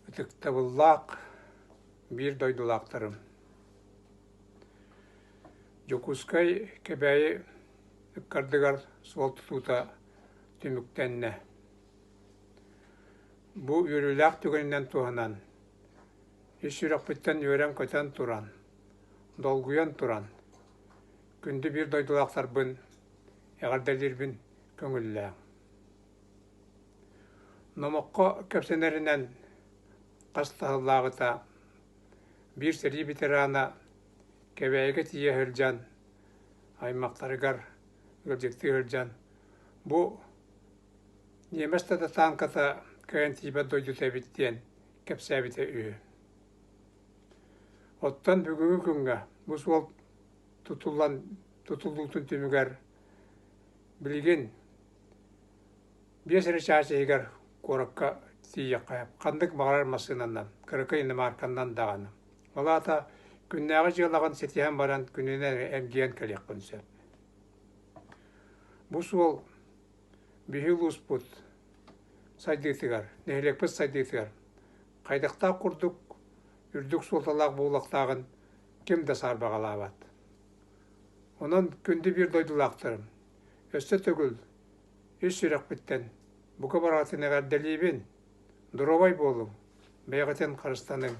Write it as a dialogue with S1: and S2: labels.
S1: Ытыктабыллаак бир дойдулаактарым. Жокускай кебәйи ыккардыгар суол тутута түмүктенне. Бу үрүләк түгеннен туһанан, иш үрәкпиттен үрәм көтен туран, долгуян туран, күнді бир дойдулаактарбын, эгардалирбин көңүлләң. Номокко кепсенеринен кастаһыллаагыта бир сери ветерана кебәйге тие хылжан, аймактарыгар гөлжекти хылжан. Бу неместада танката кайын тибе дойдута биттен кепсәбите үі. Оттан бүгүнгү күнгө бу суол тутулдуктун түмүгөр билген бесері чаачыгар коракка тие каяп, кандык багарар масынанан, кырыкы инемаркандан даганы. Олата күннәгы жылаган сетиһен баран күнүнә эмген келек күнсә. Бу суол бихилуспут сайдытыгар, нехлекпіс сайдытыгар. Кайдакта курдук, үрдүк суолталак булактагын ким да сарбагалабат. Онан күнді бир дойдулактырым. Өстө төгүл, үс үрәкпиттен, бука баратын эгер делибин, дуровай болум, бәйгатен Кыргызстанын